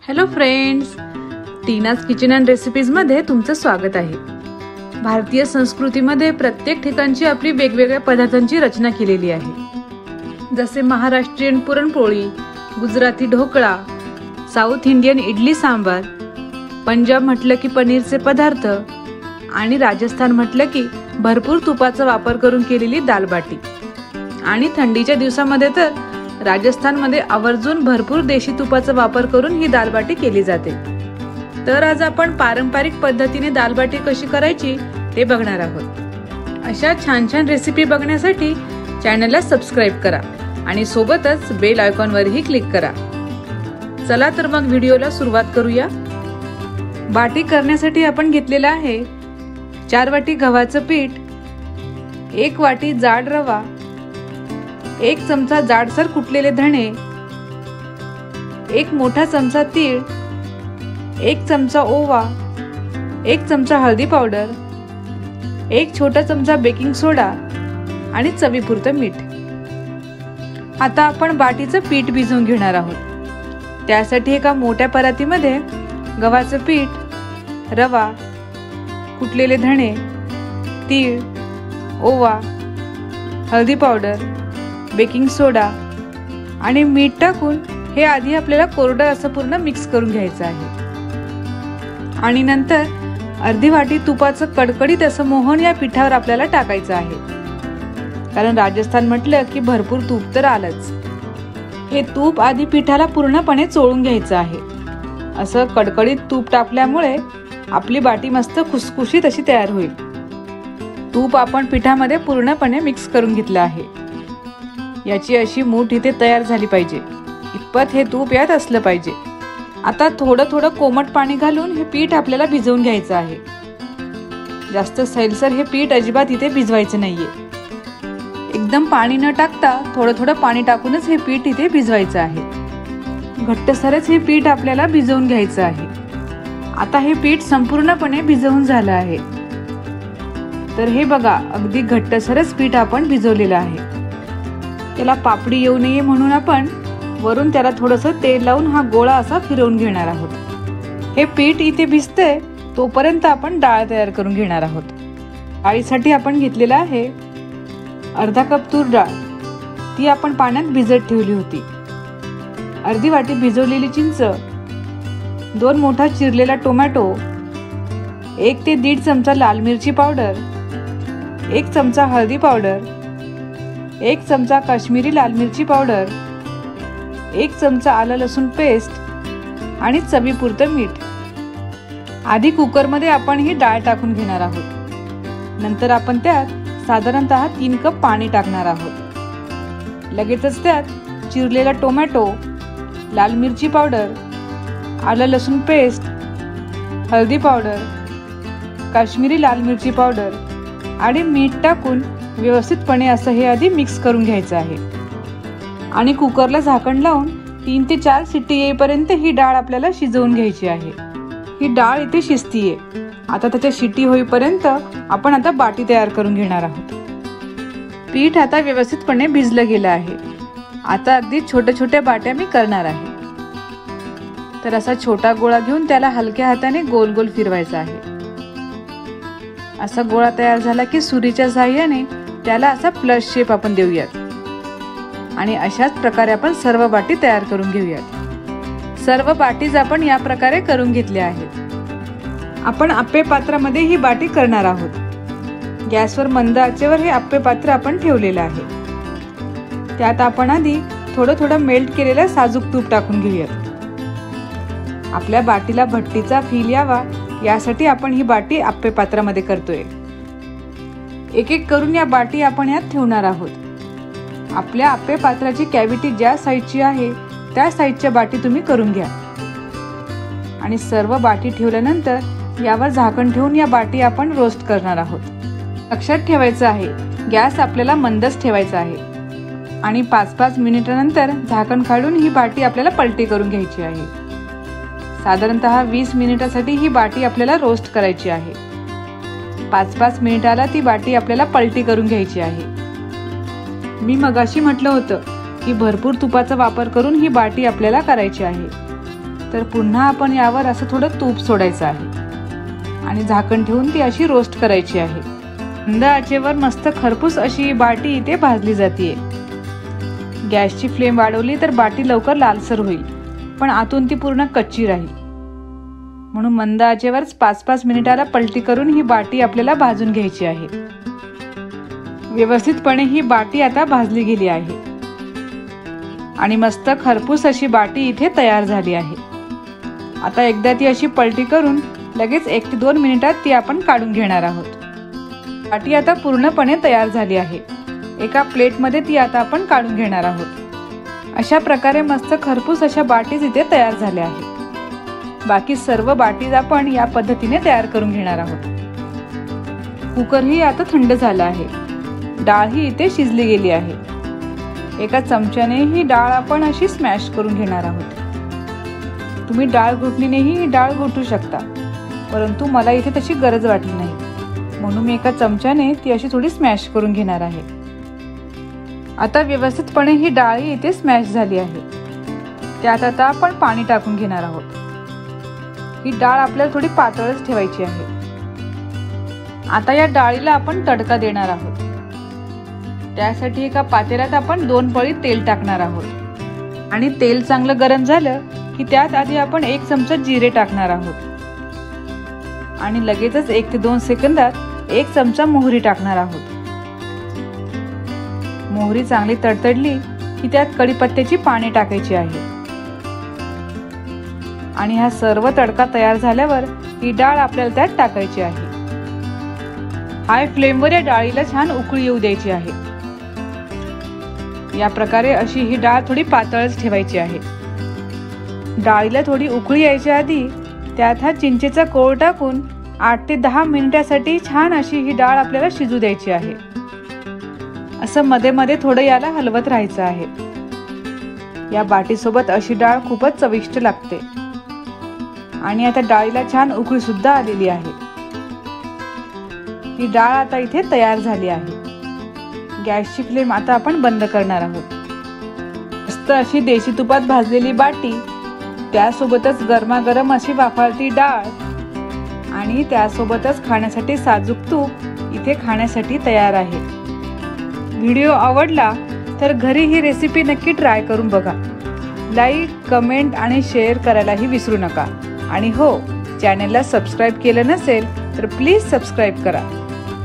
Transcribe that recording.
Hello friends, Tina's kitchen and रेसिपीजमध्ये तुमचं स्वागत आहे। भारतीय संस्कृतीमध्ये प्रत्येक ठिकाणची आपली वेगवेगळ्या पदार्थांची रचना केलेली आहे। जसे महाराष्ट्रीयन पुरणपोळी, गुजराती ढोकळा, साऊथ इंडियन इडली सांबार, पंजाब म्हटलं की पनीरचे पदार्थ आणि राजस्थान म्हटलं की भरपूर तुपाचा वापर करून केलेली दाल बाटी। आणि थंडीच्या दिवसामध्ये तर राजस्थानमध्ये आवर्जून भरपूर देशी तुपाचा वापर करून ही दाल बाटी केली जाते। तर आज आपण पारंपरिक पद्धतीने दाल बाटी कशी करायची ते बघणार आहोत। अशा छान छान रेसिपी बघण्यासाठी चॅनलला सबस्क्राइब करा आणि सोबतच बेल आयकॉनवरही क्लिक करा। चला तर मग व्हिडिओला सुरुवात करूया। बाटी करण्यासाठी आपण घेतलेला आहे 4 वाटी गव्हाचं पीठ, 1 वाटी जाड रवा, 1 चमचा जाडसर कुटलेले धणे, 1 मोठा चमचा तीळ, 1 चमचा ओवा, 1 चमचा हळदी पावडर, 1 छोटा चमचा बेकिंग सोडा आणि चवीपुरतं मीठ। आता आपण बाटीचं पीठ भिजवून घेणार आहोत। त्यासाठी एका मोठ्या परातीमध्ये गव्हाचं पीठ, रवा, कुटलेले धणे, तीळ, ओवा, हळदी पावडर, बेकिंग सोडा आणि मीठ टाकून हे आधी आपल्याला कोरडं असं पूर्ण मिक्स करून घ्यायचं आहे। आणि नंतर अर्धी वाटी तुपाचं कडकडीत असं मोहन या पिठावर आपल्याला टाकायचं आहे। कारण राजस्थान म्हटलं की भरपूर तूप तर आलंच। हे तूप आधी पिठाला पूर्णपणे चोळून घ्यायचं आहे। असं कडकडीत तूप टाकल्यामुळे आपली बाटी मस्त खुसखुशीत अशी तयार होईल। तूप आपण पिठामध्ये पूर्णपणे मिक्स करून घेतलं आहे। याची अशी मूठ इथे तयार झाली पाहिजे, इतपत हे तूप यात असलं पाहिजे। आता थोडं थोडं कोमट पाणी घालून हे पीठ आपल्याला भिजवून घ्यायचं आहे। जास्त सैलसर हे पीठ अजिबात इथे भिजवायचं नाहीये। एकदम पाणी न टाकता थोडं थोडं पाणी टाकूनच हे पीठ इथे भिजवायचं आहे। घट्टसरच हे पीठ आपल्याला भिजवून घ्यायचं आहे। आता हे पीठ संपूर्णपणे भिजवून झालं आहे। तर हे बघा, अगदी घट्टसरच पीठ आपण भिजवलेलं आहे। त्याला पापडी येऊ नये म्हणून आपण वरून त्याला थोडंसं तेल लावून हा गोळा असा फिरवून घेणार आहोत। हे पीठ इथे भिजते तोपर्यंत आपण डाळ तयार करून घेणार आहोत। डाळीसाठी आपण घेतलेला आहे अर्धा कप तूर डाळ, ती आपण पाण्यात भिजत ठेवली होती। अर्धी वाटी भिजवलेली चिंच, 2 मोठा चिरलेला टोमॅटो, 1 ते 1.5 चमचा लाल मिरची पावडर, 1 चमचा हळदी पावडर, 1 चमचा काश्मीरी लाल मिरची पावडर, 1 चमचा आलं लसूण पेस्ट आणि चवीपुरतं मीठ। आधी कुकरमध्ये आपण ही डाळ टाकून घेणार आहोत। नंतर आपण त्यात साधारणतः 3 कप पाणी टाकणार आहोत। लगेचच त्यात चिरलेला टोमॅटो, लाल मिरची पावडर, आलं लसूण पेस्ट, हळदी पावडर, काश्मीरी लाल मिरची पावडर आणि मीठ टाकून व्यवस्थितपणे असं हे आधी मिक्स करून घ्यायचं आहे। आणि कुकरला झाकण लावून 3 ते 4 शिट्टी येईपर्यंत ही डाळ आपल्याला शिजवून घ्यायची आहे। ही डाळ इथे शिजतीये। आता त्याच्या शिट्टी होईपर्यंत आपण आता बाटी तयार करून घेणार आहोत। पीठ आता व्यवस्थितपणे भिजलं गेलं आहे। आता अगदी छोट्या छोट्या बाट्या मी करणार आहे। तर असा छोटा गोळा घेऊन त्याला हलक्या हाताने गोल गोल फिरवायचा आहे। असा गोळा तयार झाला की सुरीच्या साहाय्याने त्याला असा प्लस शेप आपण देऊयात। आणि अशाच प्रकारे आपण सर्व बाटी तयार करून घेऊयात। सर्व बाटीज आपण या प्रकारे करून घेतल्या आहेत। आपण आप्पे पात्रामध्ये ही बाटी करणार आहोत। गॅसवर मंद आचेवर हे आप्पे पात्र आपण ठेवलेलं आहे। त्यात आपण आधी थोडं थोडं मेल्ट केलेलं साजूक तूप टाकून घेऊयात। आपल्या बाटीला भट्टीचा फील यावा यासाठी आपण ही बाटी आप्पे पात्रामध्ये करतोय। एक एक करून या बाटी आपण यात ठेवणार आहोत। आपल्या आप्पे पात्राची कॅव्हिटी ज्या साईडची आहे त्या साईडच्या बाटी तुम्ही करून घ्या। आणि सर्व बाटी ठेवल्यानंतर यावर झाकण ठेवून या बाटी आपण रोस्ट करणार आहोत। लक्षात ठेवायचं आहे, गॅस आपल्याला मंदच ठेवायचा आहे। आणि 5-5 मिनिटानंतर झाकण काढून ही बाटी आपल्याला पलटी करून घ्यायची आहे। साधारणतः 20 मिनिटासाठी ही बाटी आपल्याला रोस्ट करायची आहे। 5-5 मिनिटाला ती बाटी आपल्याला पलटी करून घ्यायची आहे। मी मगाशी म्हटलं होतं की भरपूर तुपाचा वापर करून ही बाटी आपल्याला करायची आहे। तर पुन्हा आपण यावर असं थोडं तूप सोडायचं आहे आणि झाकण ठेवून ती अशी रोस्ट करायची आहे। मंद आचेवर मस्त खरपूस अशी बाटी इथे भाजली जाते। गॅसची फ्लेम वाढवली तर बाटी लवकर लालसर होईल, पण आतून ती पूर्ण कच्ची राहील। म्हणून मंद आचेवर 5-5 मिनिटाला पलटी करून ही बाटी आपल्याला भाजून घ्यायची आहे। व्यवस्थितपणे ही बाटी आता भाजली गेली आहे आणि मस्त खरपूस अशी बाटी इथे तयार झाली आहे। आता एकदा ती अशी पलटी करून लगेच 1 ते 2 मिनिटात ती आपण काढून घेणार आहोत। बाटी आता पूर्णपणे तयार झाली आहे। एका प्लेटमध्ये ती आता आपण काढून घेणार आहोत। अशा प्रकारे मस्त खरपूस अशा बाटीज इथे तयार झाल्या आहेत। बाकी सर्व बाटीज आपण या पद्धतीने तयार करून घेणार आहोत। कुकरही आता थंड झाला आहे। डाळ ही इथे शिजली गेली आहे। एका चमच्याने ही डाळ आपण अशी स्मॅश करून घेणार आहोत। तुम्ही डाळ घोटणीनेही ही डाळ घोटू शकता, परंतु मला इथे तशी गरज वाटली नाही, म्हणून मी एका चमच्याने ती अशी थोडी स्मॅश करून घेणार आहे। आता व्यवस्थितपणे ही डाळ इथे स्मॅश झाली आहे। त्यात आता आपण पाणी टाकून घेणार आहोत। ही डाळ आपल्याला थोडी पातळच ठेवायची आहे। आता या डाळीला आपण तडका देणार आहोत। त्यासाठी एका पातेल्यात आपण 2 पळी तेल टाकणार आहोत आणि तेल चांगलं गरम झालं की त्यात आधी आपण 1 चमचा जिरे टाकणार आहोत आणि लगेचच 1 ते 2 सेकंदात 1 चमचा मोहरी टाकणार आहोत। मोहरी चांगली तडतडली की त्यात कढीपत्त्याची पाने टाकायची आहे आणि हा सर्व तडका तयार झाल्यावर ही डाळ आपल्याला त्यात टाकायची आहे। हाय फ्लेमवर या डाळीला छान उकळी येऊ द्यायची आहे। या प्रकारे अशी ही डाळ थोडी पातळच ठेवायची आहे। डाळीला थोडी उकळी यायच्या आधी त्यात हा चिंचेचा कोळ टाकून 8 ते 10 मिनिटांसाठी छान अशी ही डाळ आपल्याला शिजू द्यायची आहे। असं मध्ये मध्ये थोडं याला हलवत राहायचं आहे। या बाटीसोबत अशी डाळ खूपच चविष्ट लागते आणि आता डाळीला छान उकळी सुद्धा आलेली आहे। ही डाळ आता इथे तयार झाली आहे। गॅसची फ्लेम आता आपण बंद करणार आहोत। मस्त अशी देशी तुपात भाजलेली बाटी, त्यासोबतच गरमागरम अशी वाफाळती डाळ आणि त्यासोबतच खाण्यासाठी साजूक तूप इथे खाण्यासाठी तयार आहे। व्हिडिओ आवडला तर घरी ही रेसिपी नक्की ट्राय करून बघा। लाईक, कमेंट आणि शेअर करायलाही विसरू नका। आणि हो, चॅनलला सबस्क्राईब केलं नसेल तर प्लीज सबस्क्राईब करा।